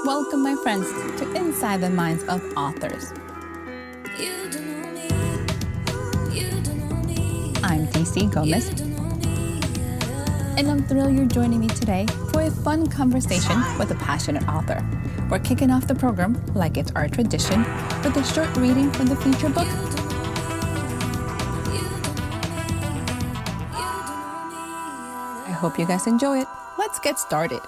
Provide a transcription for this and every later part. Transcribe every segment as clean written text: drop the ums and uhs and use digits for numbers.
Welcome, my friends, to Inside the Minds of Authors. I'm DC Gomez, and I'm thrilled you're joining me today for a fun conversation with a passionate author. We're kicking off the program, like it's our tradition, with a short reading from the feature book. I hope you guys enjoy it. Let's get started.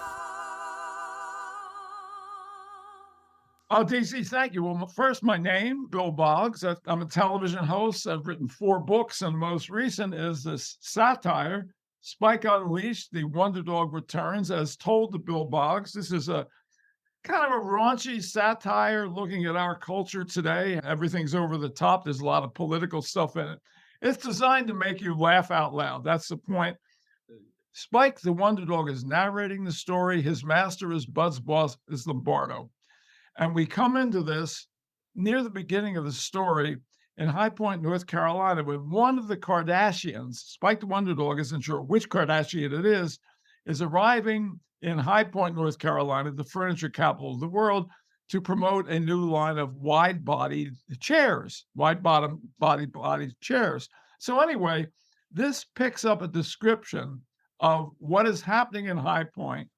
DC, thank you. Well, first, my name, Bill Boggs. I'm a television host. I've written 4 books, and the most recent is this satire, Spike Unleashed, The Wonder Dog Returns, as told to Bill Boggs. This is a kind of a raunchy satire looking at our culture today. Everything's over the top. There's a lot of political stuff in it. It's designed to make you laugh out loud. That's the point. Spike, the Wonder Dog, is narrating the story. His master is Bud's boss, is Lombardo. And we come into this near the beginning of the story in High Point, North Carolina, with one of the Kardashians, Spike the Wonder Dog isn't sure which Kardashian it is arriving in High Point, North Carolina, the furniture capital of the world, to promote a new line of wide-bodied chairs, wide-bodied chairs. So anyway, this picks up a description of what is happening in High Point,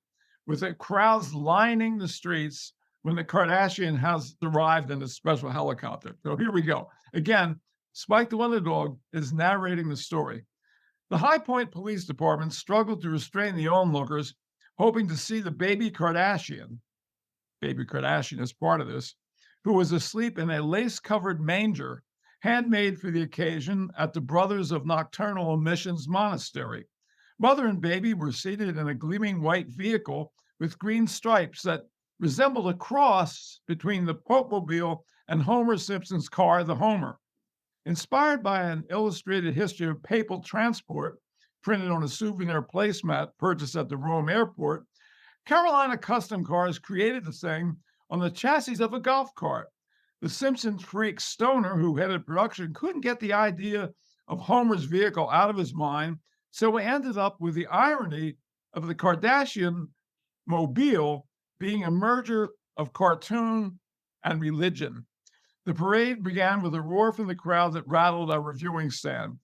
with the crowds lining the streets when the Kardashian has arrived in a special helicopter. So here we go. Again, Spike the Wonder Dog is narrating the story. The High Point Police Department struggled to restrain the onlookers, hoping to see the baby Kardashian is part of this, who was asleep in a lace-covered manger, handmade for the occasion at the Brothers of Nocturnal Emissions Monastery. Mother and baby were seated in a gleaming white vehicle with green stripes that resembled a cross between the Popemobile and Homer Simpson's car, the Homer. Inspired by an illustrated history of papal transport printed on a souvenir placemat purchased at the Rome airport, Carolina Custom Cars created the thing on the chassis of a golf cart. The Simpson freak Stoner, who headed production, couldn't get the idea of Homer's vehicle out of his mind, so we ended up with the irony of the Kardashian mobile being a merger of cartoon and religion. The parade began with a roar from the crowd that rattled our reviewing stand.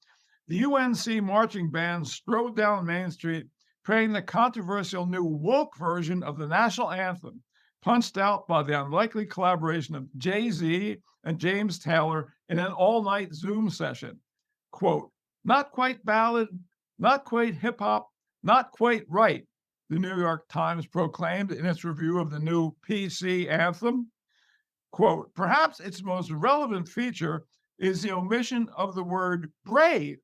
The UNC marching band strode down Main Street, playing the controversial new woke version of the national anthem, punched out by the unlikely collaboration of Jay-Z and James Taylor in an all-night Zoom session. Quote, "Not quite ballad, not quite hip-hop, not quite right," the New York Times proclaimed in its review of the new PC anthem. Quote, "Perhaps its most relevant feature is the omission of the word brave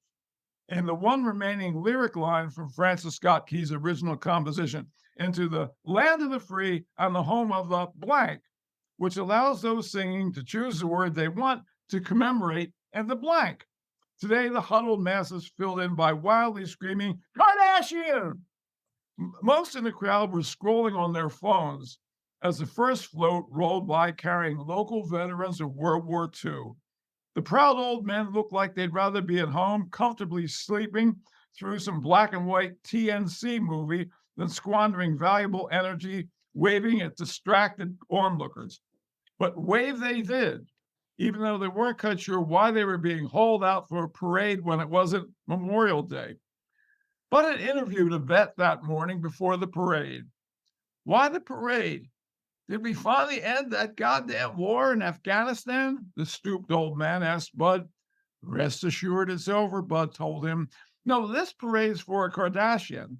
in the one remaining lyric line from Francis Scott Key's original composition, into the land of the free and the home of the blank, which allows those singing to choose the word they want to commemorate and the blank. Today, the huddled masses filled in by wildly screaming, 'Kardashian!' Most in the crowd were scrolling on their phones as the first float rolled by carrying local veterans of World War II. The proud old men looked like they'd rather be at home, comfortably sleeping through some black and white TNC movie than squandering valuable energy waving at distracted onlookers. But wave they did, even though they weren't quite sure why they were being hauled out for a parade when it wasn't Memorial Day. But an interviewed a vet that morning before the parade. "Why the parade? Did we finally end that goddamn war in Afghanistan?" the stooped old man asked Bud. "Rest assured it's over," Bud told him. "No, this parade's for a Kardashian.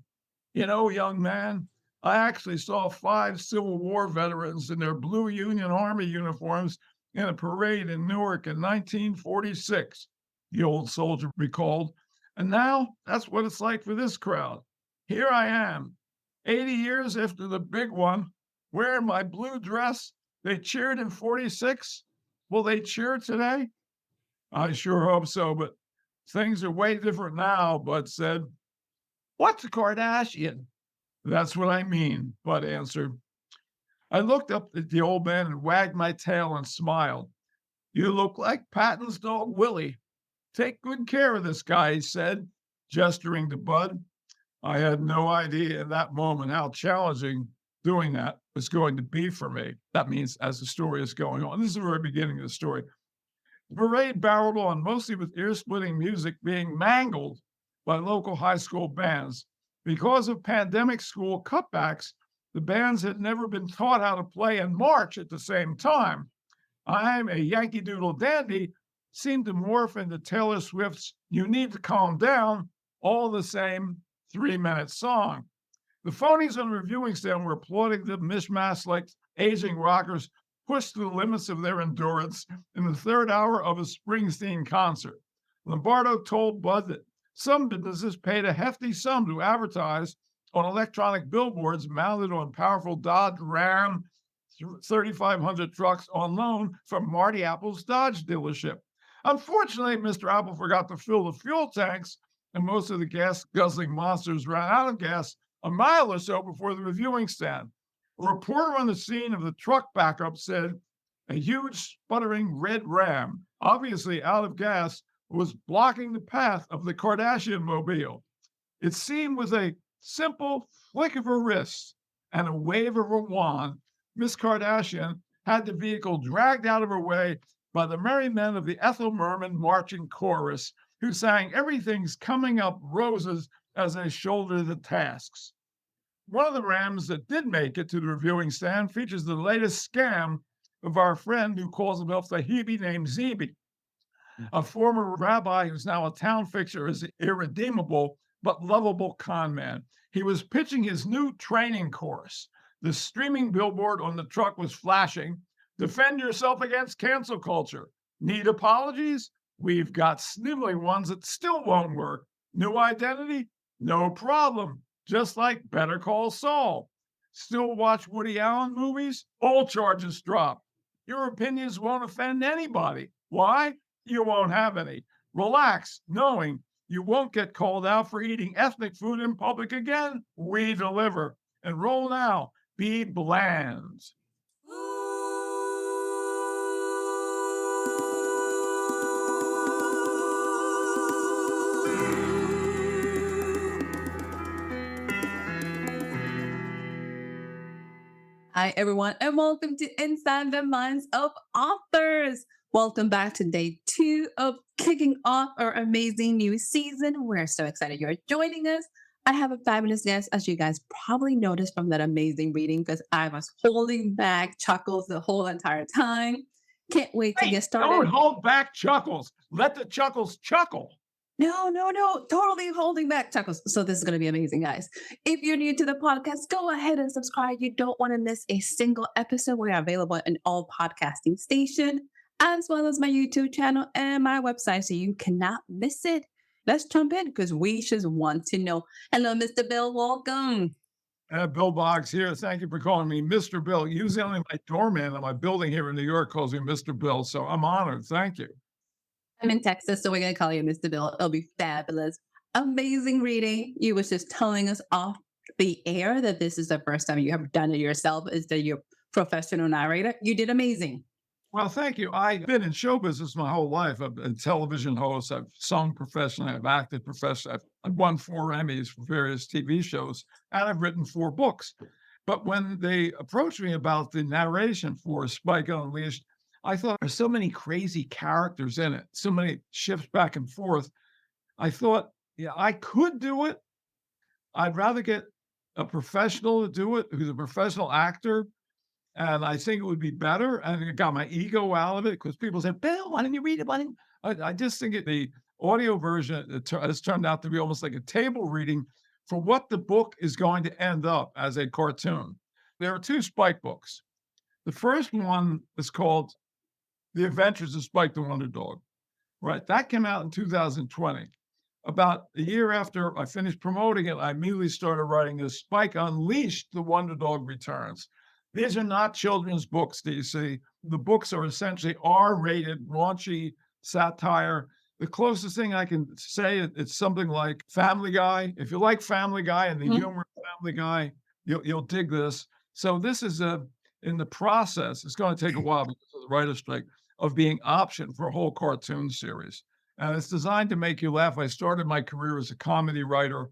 You know, young man, I actually saw 5 Civil War veterans in their blue Union Army uniforms in a parade in Newark in 1946, the old soldier recalled. And now that's what it's like for this crowd. Here I am, 80 years after the big one, wearing my blue dress. They cheered in 46. Will they cheer today?" "I sure hope so, but things are way different now," Bud said. "What's a Kardashian?" "That's what I mean," Bud answered. I looked up at the old man and wagged my tail and smiled. "You look like Patton's dog, Willie. Take good care of this guy," he said, gesturing to Bud. I had no idea in that moment how challenging doing that was going to be for me. That means as the story is going on. This is the very beginning of the story. The parade barreled on, mostly with ear-splitting music being mangled by local high school bands. Because of pandemic school cutbacks, the bands had never been taught how to play and march at the same time. I'm a Yankee Doodle Dandy seemed to morph into Taylor Swift's You Need to Calm Down, all the same 3-minute song. The phonies on the reviewing stand were applauding the mishmash like aging rockers pushed to the limits of their endurance in the third hour of a Springsteen concert. Lombardo told Bud that some businesses paid a hefty sum to advertise on electronic billboards mounted on powerful Dodge Ram 3,500 trucks on loan from Marty Apple's Dodge dealership. Unfortunately, Mr. Apple forgot to fill the fuel tanks, and most of the gas-guzzling monsters ran out of gas a mile or so before the reviewing stand. A reporter on the scene of the truck backup said a huge sputtering red Ram, obviously out of gas, was blocking the path of the Kardashian mobile. It seemed with a simple flick of her wrist and a wave of her wand, Miss Kardashian had the vehicle dragged out of her way by the merry men of the Ethel Merman marching chorus, who sang Everything's Coming Up Roses as they shoulder the tasks. One of the Rams that did make it to the reviewing stand features the latest scam of our friend who calls himself the Hebe named Zeebe. A former rabbi who's now a town fixture is an irredeemable but lovable con man. He was pitching his new training course. The streaming billboard on the truck was flashing. Defend yourself against cancel culture. Need apologies? We've got sniveling ones that still won't work. New identity? No problem. Just like Better Call Saul. Still watch Woody Allen movies? All charges drop. Your opinions won't offend anybody. Why? You won't have any. Relax, knowing you won't get called out for eating ethnic food in public again. We deliver. Enroll now. Be bland. Hi, everyone, and welcome to Inside the Minds of Authors. Welcome back to day 2 of kicking off our amazing new season. We're so excited you're joining us. I have a fabulous guest, as you guys probably noticed from that amazing reading, because I was holding back chuckles the whole entire time. Can't wait to get started. Don't hold back chuckles. Let the chuckles chuckle. No, totally holding back chuckles. So this is going to be amazing, guys. If you're new to the podcast, go ahead and subscribe. You don't want to miss a single episode. We are available in all podcasting stations, as well as my YouTube channel and my website, so you cannot miss it. Let's jump in because we just want to know. Hello, Mr. Bill. Welcome. Bill Boggs here. Thank you for calling me Mr. Bill. Usually only my doorman in my building here in New York calls me Mr. Bill, so I'm honored. Thank you. I'm in Texas, so we're going to call you Mr. Bill. It'll be fabulous. Amazing reading. You was just telling us off the air that this is the first time you have done it yourself, is that you're a professional narrator. You did amazing. Well, thank you. I've been in show business my whole life. I've been a television host. I've sung professionally. I've acted professionally. I've won 4 Emmys for various TV shows, and I've written 4 books. But when they approached me about the narration for Spike Unleashed, I thought there's so many crazy characters in it, so many shifts back and forth. I thought, yeah, I could do it. I'd rather get a professional to do it who's a professional actor. And I think it would be better. And it got my ego out of it because people say, Bill, why didn't you read it? I just think the audio version has turned out to be almost like a table reading for what the book is going to end up as a cartoon. There are 2 Spike books. The first one is called The Adventures of Spike the Wonder Dog. Right. That came out in 2020. About a year after I finished promoting it, I immediately started writing this Spike Unleashed, The Wonder Dog Returns. These are not children's books, DC. The books are essentially R-rated, raunchy satire. The closest thing I can say, it's something like Family Guy. If you like Family Guy and the humor of Family Guy, you'll dig this. So this is in the process, it's going to take a while because of the writer's strike, of being optioned for a whole cartoon series. And it's designed to make you laugh. I started my career as a comedy writer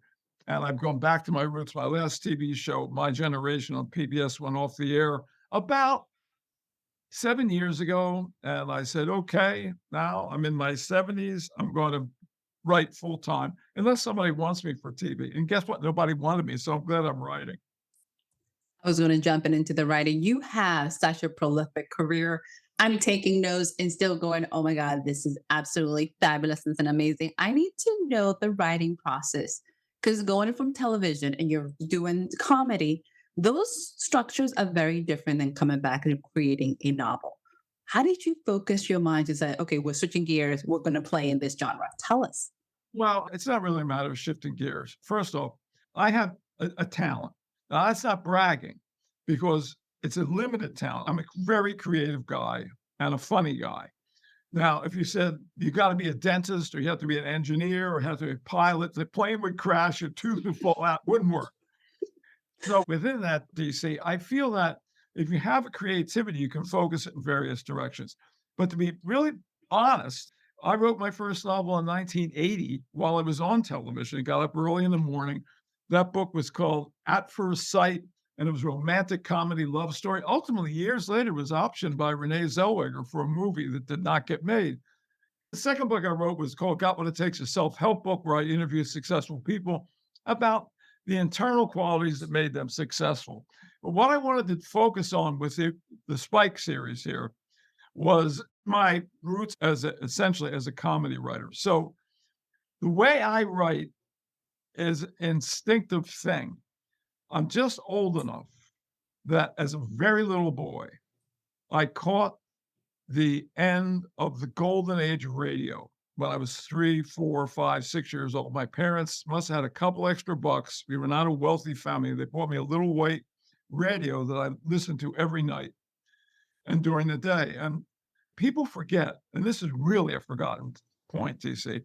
And I've gone back to my roots. My last TV show, My Generation on PBS, went off the air about 7 years ago. And I said, okay, now I'm in my 70s. I'm going to write full time, unless somebody wants me for TV. And guess what? Nobody wanted me. So I'm glad I'm writing. I was going to jump into the writing. You have such a prolific career. I'm taking notes and still going, oh my God, this is absolutely fabulous and amazing. I need to know the writing process because going from television and you're doing comedy, those structures are very different than coming back and creating a novel. How did you focus your mind to say, okay, we're switching gears, we're going to play in this genre? Tell us. Well, it's not really a matter of shifting gears. First off, I have a talent. Now, that's not bragging because it's a limited talent. I'm a very creative guy and a funny guy. Now, if you said you got to be a dentist or you have to be an engineer or you have to be a pilot, the plane would crash, your tooth would fall out, wouldn't work. So within that, DC, I feel that if you have a creativity, you can focus it in various directions. But to be really honest, I wrote my first novel in 1980 while I was on television. I got up early in the morning. That book was called At First Sight, and it was a romantic comedy love story. Ultimately, years later, it was optioned by Renee Zellweger for a movie that did not get made. The second book I wrote was called Got What It Takes, a self-help book where I interview successful people about the internal qualities that made them successful. But what I wanted to focus on with the Spike series here was my roots essentially as a comedy writer. So the way I write is an instinctive thing. I'm just old enough that as a very little boy, I caught the end of the golden age of radio when I was 3, 4, 5, 6 years old. My parents must have had a couple extra bucks. We were not a wealthy family. They bought me a little white radio that I listened to every night and during the day. And people forget, and this is really a forgotten point, DC.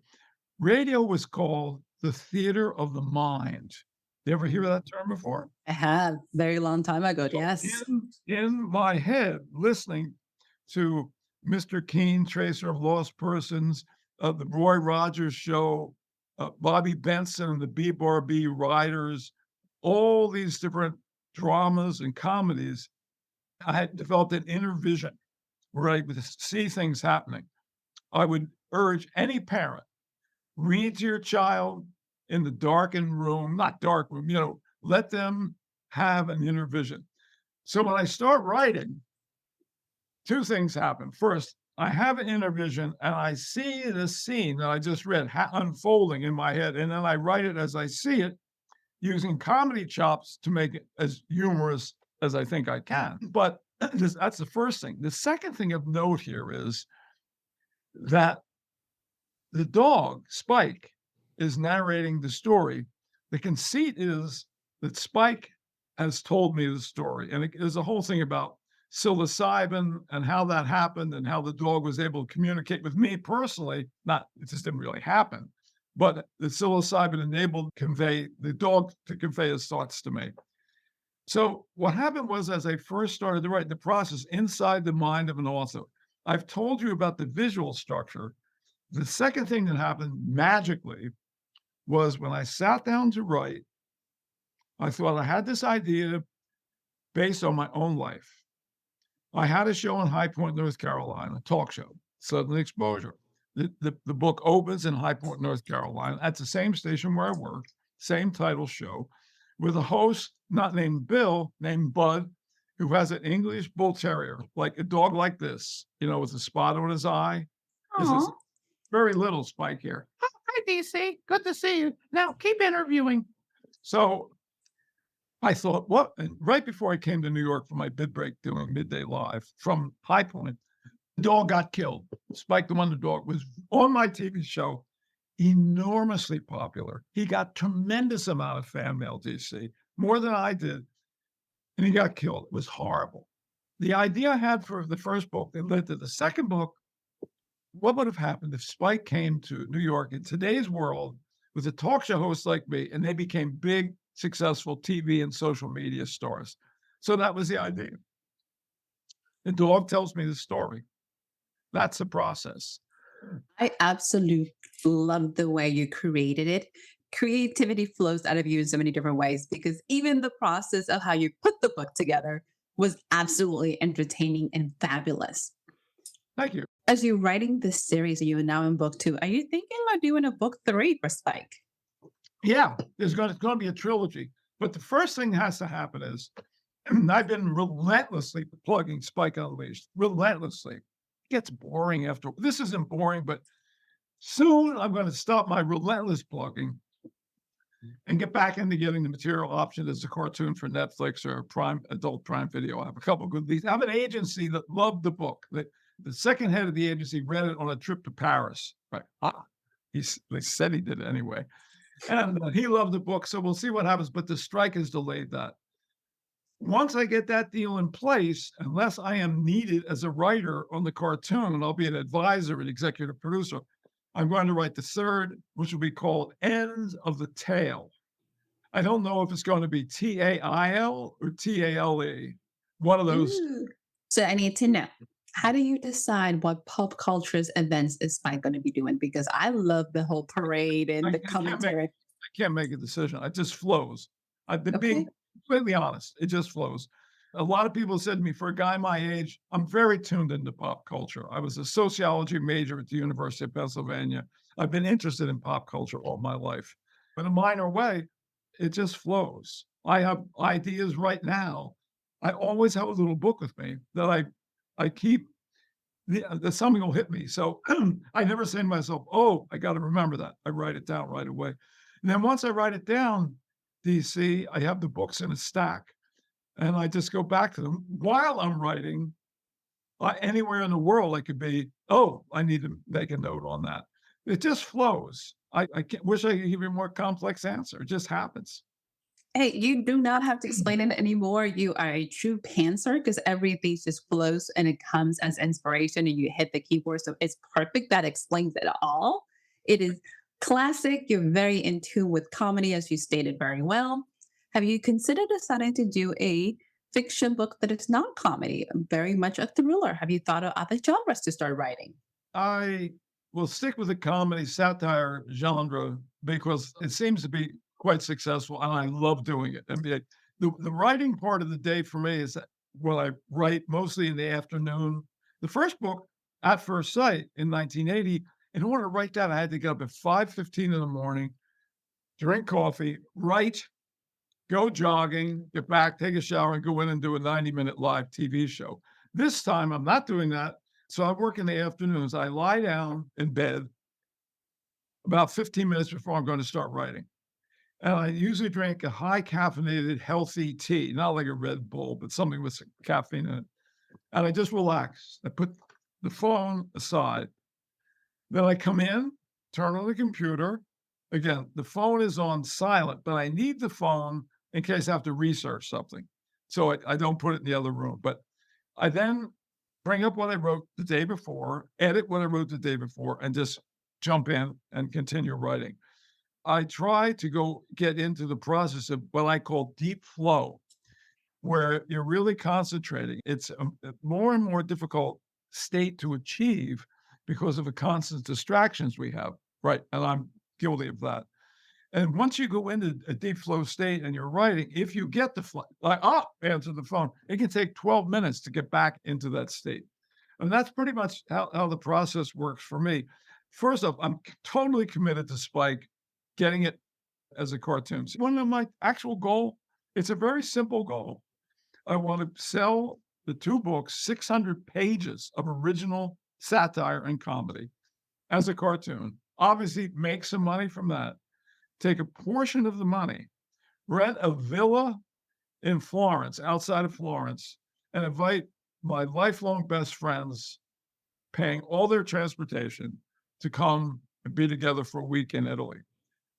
Radio was called the theater of the mind. You ever hear that term before? I have very long time ago. So Yes. in my head, listening to Mr. Keene, Tracer of Lost Persons, the Roy Rogers Show, Bobby Benson and the B-Bar-B Riders, all these different dramas and comedies, I had developed an inner vision where I would see things happening. I would urge any parent, read to your child in the darkened room, not dark room, let them have an inner vision. So when I start writing, two things happen. First, I have an inner vision and I see the scene that I just read unfolding in my head. And then I write it as I see it using comedy chops to make it as humorous as I think I can. But that's the first thing. The second thing of note here is that the dog, Spike, is narrating the story. The conceit is that Spike has told me the story. And there's a whole thing about psilocybin and how that happened and how the dog was able to communicate with me personally. It just didn't really happen, but the psilocybin enabled the dog to convey his thoughts to me. So what happened was, as I first started to write the process inside the mind of an author, I've told you about the visual structure. The second thing that happened magically was when I sat down to write, I thought I had this idea based on my own life. I had a show in High Point, North Carolina, a talk show, Sudden Exposure. The book opens in High Point, North Carolina, at the same station where I worked, same title show, with a host not named Bill, named Bud, who has an English bull terrier, like a dog like this, with a spot on his eye. This is very little Spike here. Oh, hi, DC. Good to see you. Now keep interviewing. So I thought, what? And right before I came to New York for my bid break doing Midday Live from High Point, the dog got killed. Spike the Wonder Dog was on my TV show, enormously popular. He got tremendous amount of fan mail, DC, more than I did. And he got killed. It was horrible. The idea I had for the first book that led to the second book, what would have happened if Spike came to New York in today's world with a talk show host like me, and they became big, successful TV and social media stars? So that was the idea. The dog tells me the story. That's the process. I absolutely love the way you created it creativity flows out of you in so many different ways because even the process of how you put the book together was absolutely entertaining and fabulous. Thank you. As you're writing this series and you're now in book 2, are you thinking about doing a book 3 for Spike? Yeah, it's going to be a trilogy. But the first thing that has to happen is I've been relentlessly plugging Spike Unleashed, relentlessly. It gets boring after. This isn't boring, but soon I'm going to stop my relentless plugging and get back into getting the material optioned as a cartoon for Netflix or Prime Adult Prime Video. I have a couple of good leads. I have an agency that loved the book. The second head of the agency read it on a trip to Paris. Right? They said he did it anyway, and he loved the book. So we'll see what happens. But the strike has delayed that. Once I get that deal in place, unless I am needed as a writer on the cartoon, and I'll be an advisor and executive producer, I'm going to write the third, which will be called Ends of the Tail. I don't know if it's going to be TAIL or TALE. One of those. Ooh. So I need to know, how do you decide what pop culture's events is Spike going to be doing? Because I love the whole parade and the commentary. I can't make a decision. It just flows. I've been being Okay. completely honest. It just flows. A lot of people said to me, for a guy my age, I'm very tuned into pop culture. I was a sociology major at the University of Pennsylvania. I've been interested in pop culture all my life. But in a minor way, it just flows. I have ideas right now. I always have a little book with me that I keep. That something will hit me. So I never say to myself, oh, I got to remember that. I write it down right away. And then once I write it down, DC, I have the books in a stack. And I just go back to them while I'm writing. Anywhere in the world, I could be, oh, I need to make a note on that. It just flows. I wish I could give you a more complex answer. It just happens. Hey, you do not have to explain it anymore. You are a true pantser because everything just flows and it comes as inspiration and you hit the keyboard. So it's perfect. That explains it all. It is classic. You're very in tune with comedy, as you stated very well. Have you considered deciding to do a fiction book that is not comedy, very much a thriller? Have you thought of other genres to start writing? I will stick with the comedy satire genre because it seems to be quite successful and I love doing it. I mean, the writing part of the day for me is when I write mostly in the afternoon. The first book, At First Sight, in 1980, in order to write that, I had to get up at 5:15 in the morning, drink coffee, write, go jogging, get back, take a shower, and go in and do a 90-minute live TV show. This time, I'm not doing that. So I work in the afternoons. I lie down in bed about 15 minutes before I'm going to start writing. And I usually drink a high caffeinated, healthy tea, not like a Red Bull, but something with some caffeine in it. And I just relax. I put the phone aside. Then I come in, turn on the computer. Again, the phone is on silent, but I need the phone in case I have to research something. So I don't put it in the other room. But I then bring up what I wrote the day before, edit what I wrote the day before, and just jump in and continue writing. I try to get into the process of what I call deep flow, where you're really concentrating. It's a more and more difficult state to achieve because of the constant distractions we have, right? And I'm guilty of that. And once you go into a deep flow state and you're writing, if you get the flow, answer the phone, it can take 12 minutes to get back into that state. And that's pretty much how the process works for me. First off, I'm totally committed to Spike, getting it as a cartoon. So one of my actual goal, it's a very simple goal. I want to sell the 2 books, 600 pages of original satire and comedy as a cartoon. Obviously, make some money from that. Take a portion of the money, rent a villa in Florence, outside of Florence, and invite my lifelong best friends, paying all their transportation, to come and be together for a week in Italy.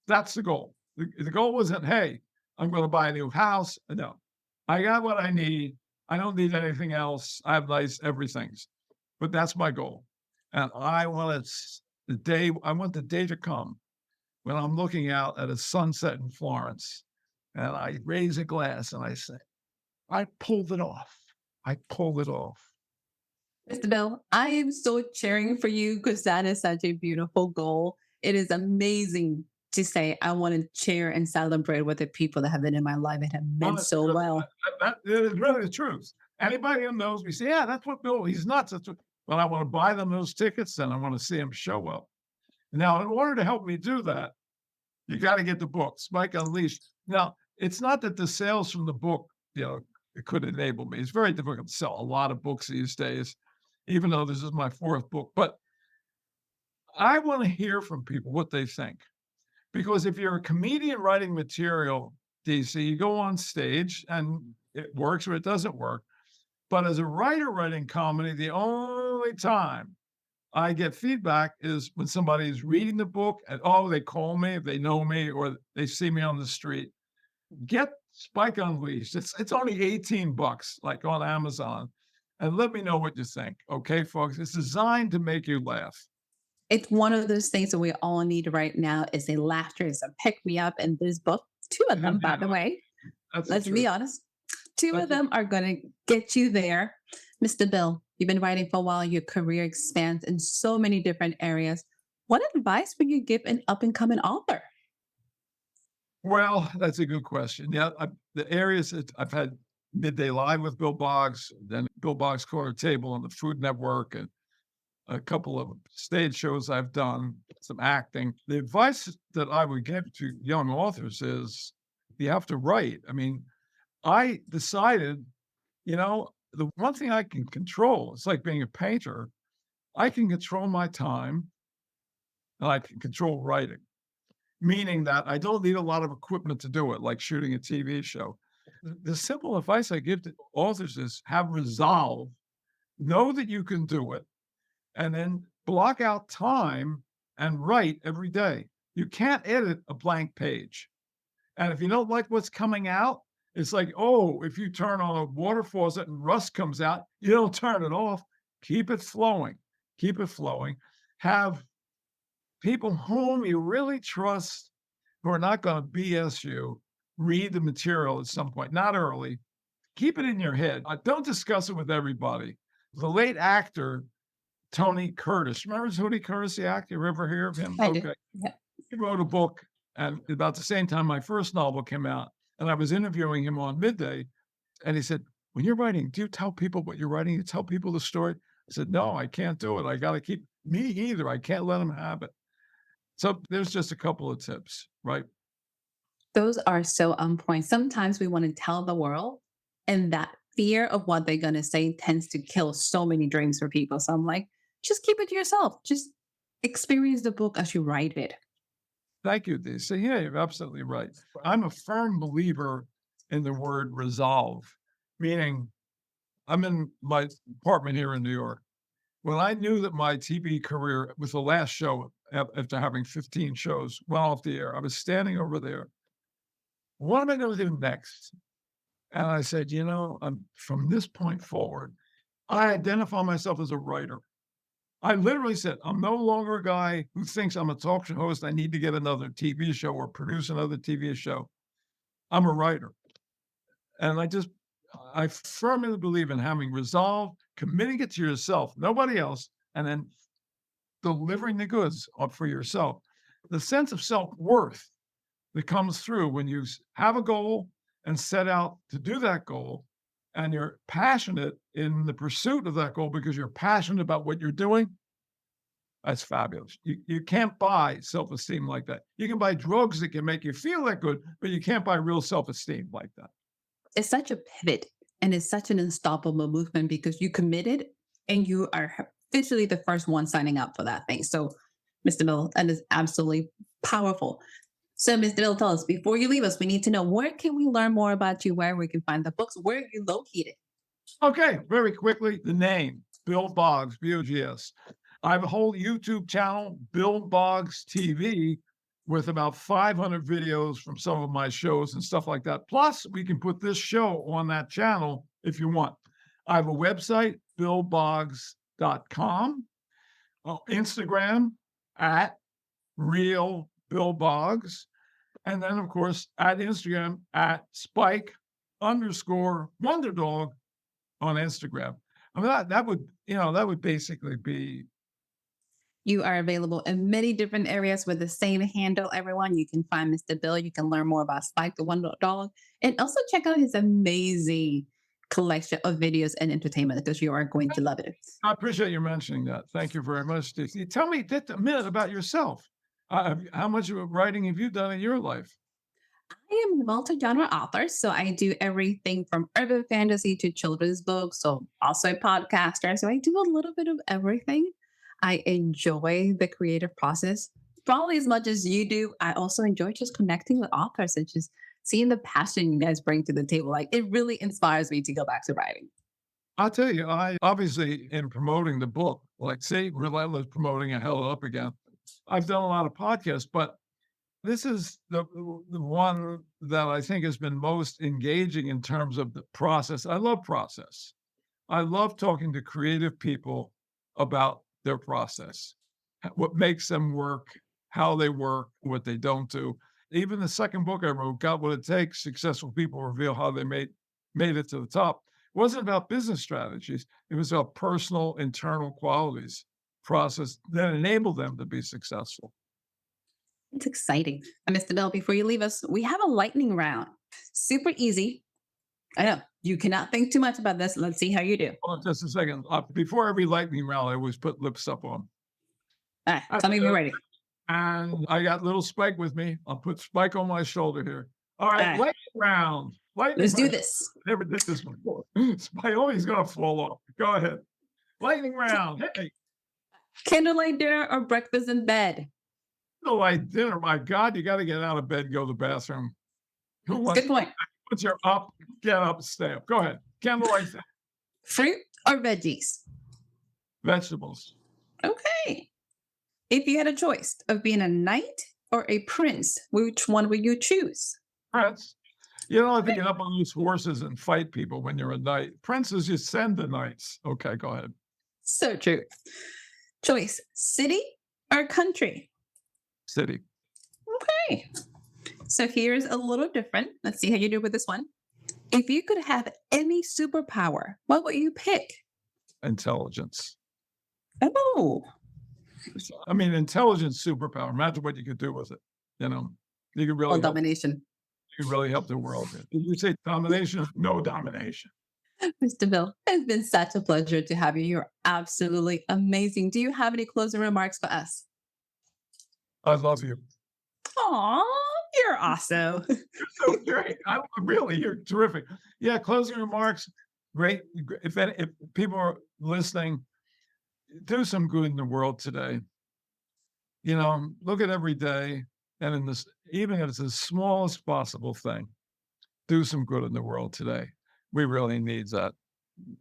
That's the goal. The goal wasn't, hey, I'm going to buy a new house. No, I got what I need. I don't need anything else. I have nice everything's, but that's my goal. And I want the day to come when I'm looking out at a sunset in Florence and I raise a glass and I say, I pulled it off. I pulled it off. Mr. Bill, I am so cheering for you because that is such a beautiful goal. It is amazing to say, I want to share and celebrate with the people that have been in my life and have meant Honestly, so well. that is really the truth. Anybody who knows me say, yeah, that's what Bill, he's nuts. That's what, but I want to buy them those tickets and I want to see him show up. Now, in order to help me do that, you got to get the book, Spike Unleashed. Now, it's not that the sales from the book, it could enable me. It's very difficult to sell a lot of books these days, even though this is my fourth book. But I want to hear from people what they think. Because if you're a comedian writing material, DC, you go on stage and it works or it doesn't work. But as a writer writing comedy, the only time I get feedback is when somebody's reading the book and, they call me if they know me or they see me on the street. Get Spike Unleashed. It's only $18, like on Amazon. And let me know what you think. Okay, folks? It's designed to make you laugh. It's one of those things that we all need right now is a laughter, is a pick me up in this book. Two of them, by the way. Let's be honest. Two of them are going to get you there. Mr. Bill, you've been writing for a while. Your career expands in so many different areas. What advice would you give an up and coming author? Well, that's a good question. Yeah, the areas that I've had Midday Live with Bill Boggs, then Bill Boggs Corner Table on the Food Network, and a couple of stage shows I've done, some acting. The advice that I would give to young authors is you have to write. I mean, I decided, the one thing I can control, it's like being a painter, I can control my time and I can control writing, meaning that I don't need a lot of equipment to do it, like shooting a TV show. The simple advice I give to authors is have resolve, know that you can do it, and then block out time and write every day. You can't edit a blank page. And if you don't like what's coming out, it's like, if you turn on a water faucet and rust comes out, you don't turn it off. Keep it flowing. Keep it flowing. Have people whom you really trust who are not going to BS you read the material at some point, not early. Keep it in your head. Don't discuss it with everybody. The late actor, Tony Curtis. Remember Tony Curtis, the actor? You ever hear of him? I do. Yeah. He wrote a book, and about the same time my first novel came out, and I was interviewing him on Midday, and he said, when you're writing, do you tell people what you're writing? You tell people the story? I said, no, I can't do it. I got to keep me either. I can't let them have it. So there's just a couple of tips, right? Those are so on point. Sometimes we want to tell the world, and that fear of what they're going to say tends to kill so many dreams for people. So I'm like, just keep it to yourself. Just experience the book as you write it. Thank you, Dee. So yeah, you're absolutely right. I'm a firm believer in the word resolve, meaning I'm in my apartment here in New York. When I knew that my TV career with the last show, after having 15 shows, went off the air, I was standing over there. What am I going to do next? And I said, from this point forward, I identify myself as a writer. I literally said, I'm no longer a guy who thinks I'm a talk show host. I need to get another TV show or produce another TV show. I'm a writer. And I firmly believe in having resolve, committing it to yourself, nobody else, and then delivering the goods for yourself. The sense of self-worth that comes through when you have a goal and set out to do that goal, and you're passionate in the pursuit of that goal because you're passionate about what you're doing, that's fabulous. You can't buy self-esteem like that. You can buy drugs that can make you feel that good, but you can't buy real self-esteem like that. It's such a pivot, and it's such an unstoppable movement because you committed and you are officially the first one signing up for that thing. So, Mr. Bill, that is absolutely powerful. So, Mr. Bill, tell us, before you leave us, we need to know, where can we learn more about you, where we can find the books, where are you located? Okay, very quickly, the name, Bill Boggs, B-O-G-S. I have a whole YouTube channel, Bill Boggs TV, with about 500 videos from some of my shows and stuff like that. Plus, we can put this show on that channel if you want. I have a website, billboggs.com, Instagram, at Real Bill Boggs, and then, of course, at Instagram, at Spike_Wonderdog on Instagram. I mean, that would basically be You are available in many different areas with the same handle, everyone. You can find Mr. Bill. You can learn more about Spike the Wonder Dog and also check out his amazing collection of videos and entertainment because you are going to love it. I appreciate you mentioning that. Thank you very much, Stacey. Tell me just a minute about yourself. How much of writing have you done in your life? I am a multi-genre author, so I do everything from urban fantasy to children's books. So also a podcaster. So I do a little bit of everything. I enjoy the creative process probably as much as you do. I also enjoy just connecting with authors and just seeing the passion you guys bring to the table. Like it really inspires me to go back to writing. I'll tell you, I obviously in promoting the book, like say Relentless promoting a Hell Up Again. I've done a lot of podcasts, but this is the one that I think has been most engaging in terms of the process. I love process. I love talking to creative people about their process, what makes them work, how they work, what they don't do. Even the second book I wrote, Got What It Takes, Successful People Reveal How They Made it to the top, wasn't about business strategies. It was about personal, internal qualities, process that enabled them to be successful. It's exciting. And Mr. Bell, before you leave us, we have a lightning round. Super easy. I know you cannot think too much about this. Let's see how you do. Hold on just a second. Before every lightning round, I always put lips up on. All right, tell me when you're ready. And I got little Spike with me. I'll put Spike on my shoulder here. All right, lightning round. Let's do this. Never did this before. Spike always going to fall off. Go ahead. Lightning round. Hey. Candlelight dinner or breakfast in bed? Candlelight dinner. My God, you got to get out of bed and go to the bathroom. Good point. Once you're up, get up, stay up. Go ahead. Candlelight dinner. Fruit or veggies? Vegetables. Okay. If you had a choice of being a knight or a prince, which one would you choose? Prince. You don't have to get up on these horses and fight people when you're a knight. Princes just send the knights. Okay, go ahead. So true. Choice, city or country? City. Okay. So here's a little different. Let's see how you do with this one. If you could have any superpower, what would you pick? Intelligence. Oh. I mean, intelligence superpower. Imagine what you could do with it. You know, you could really domination. You could really help the world. Did you say domination? No domination. Mr. Bill, it's been such a pleasure to have you. You're absolutely amazing. Do you have any closing remarks for us? I love you. Aw, you're awesome. You're so great. You're terrific. Yeah, closing remarks. Great. If people are listening, do some good in the world today. You know, look at every day, and in this, even if it's the smallest possible thing, do some good in the world today. We really need that.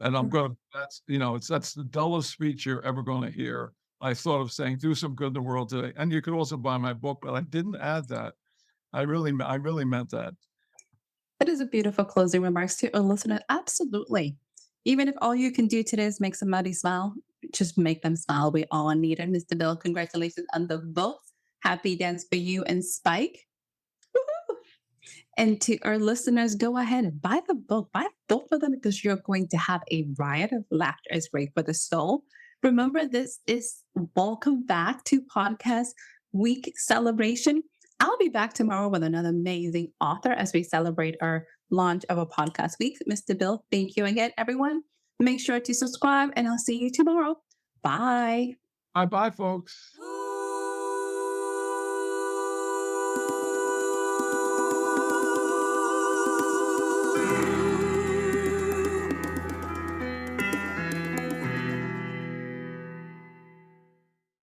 And that's the dullest speech you're ever going to hear. I thought of saying, do some good in the world today. And you could also buy my book, but I didn't add that. I really meant that. It is a beautiful closing remarks to a listener. Absolutely. Even if all you can do today is make somebody smile, just make them smile. We all need it. Mr. Bill, congratulations on the book. Happy dance for you and Spike. Woo-hoo. And to our listeners, go ahead and buy the book. Buy both of them because you're going to have a riot of laughter. It's great for the soul. Remember, this is Welcome Back to Podcast Week celebration. I'll be back tomorrow with another amazing author as we celebrate our launch of a podcast week. Mr. Bill, thank you again, everyone. Make sure to subscribe and I'll see you tomorrow. Bye. Bye, folks.